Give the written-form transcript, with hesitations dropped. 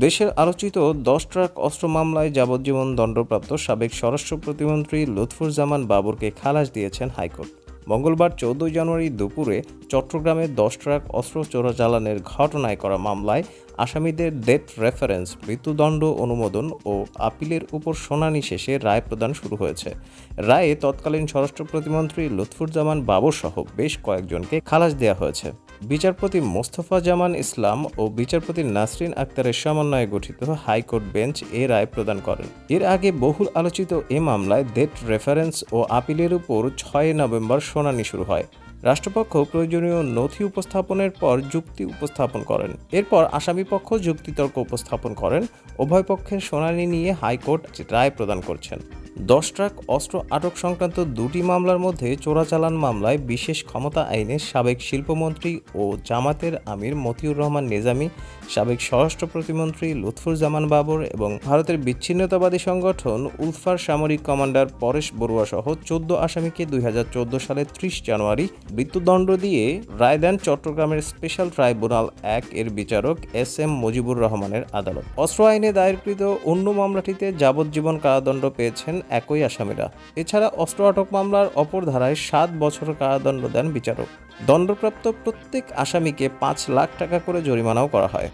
দেশের আলোচিত 10 ট্রাক অস্ত্র মামলায় যাবজ্জীবন দণ্ডপ্রাপ্ত সাবেক স্বরাষ্ট্র প্রতিমন্ত্রী লুৎফুজ্জামান বাবরকে খালাস দিয়েছেন হাইকোর্ট। মঙ্গলবার 14 জানুয়ারি দুপুরে চট্টগ্রামে 10 ট্রাক অস্ত্র চোরাচালানের ঘটনায় করা মামলায় আসামিদের ডেথ রেফারেন্স, মৃত্যুদণ্ড অনুমোদন ও আপিলের উপর শুনানি শেষে রায় প্রদান শুরু হয়েছে। রায়ে তৎকালীন স্বরাষ্ট্র প্রতিমন্ত্রী লুৎফুজ্জামান বাবর সহ বেশ কয়েকজনকে খালাস দেওয়া হয়েছে। বিচারপতি মোস্তফা জামান ইসলাম ও বিচারপতি নাসরিন আক্তারের সমন্বয়ে গঠিত হাইকোর্ট বেঞ্চ এ রায় প্রদান করেন। এর আগে বহুল আলোচিত এ মামলায় ডেথ রেফারেন্স ও আপিলের উপর 6 নভেম্বর শুনানি শুরু হয়। রাষ্ট্রপক্ষ প্রয়োজনীয় নথি উপস্থাপনের পর যুক্তি উপস্থাপন করেন। এরপর আসামিপক্ষ যুক্তিতর্ক উপস্থাপন করেন। উভয় পক্ষের শুনানি নিয়ে হাইকোর্ট রায় প্রদান করছেন। 10 ট্রাক অস্ত্র আটক সংক্রান্ত দুটি মামলার মধ্যে চোরাচালান মামলায় বিশেষ ক্ষমতা আইনে সাবেক শিল্পমন্ত্রী ও জামাতের আমির মতিউর রহমান নিজামী, সাবেক স্বরাষ্ট্র প্রতিমন্ত্রী লুৎফুজ্জামান বাবর এবং ভারতের বিচ্ছিন্নতাবাদী সংগঠন উলফার সামরিক কমান্ডার পরেশ বড়ুয়া সহ 14 আসামিকে 2014 সালের 30 জানুয়ারি মৃত্যুদণ্ড দিয়ে রায় দেন চট্টগ্রামের স্পেশাল ট্রাইব্যুনাল 1 এর বিচারক SM মুজিবুর রহমানের আদালত। অস্ত্র আইনে দায়েরকৃত অন্য মামলাটিতে যাবজ্জীবন কারাদণ্ড পেয়েছেন একই আসামিরা। এছাড়া অস্ত্র আটক মামলার অপর ধারায় 7 বছর কারাদণ্ড দেন বিচারক। দণ্ডপ্রাপ্ত প্রত্যেক আসামিকে 5 লাখ টাকা করে জরিমানাও করা হয়।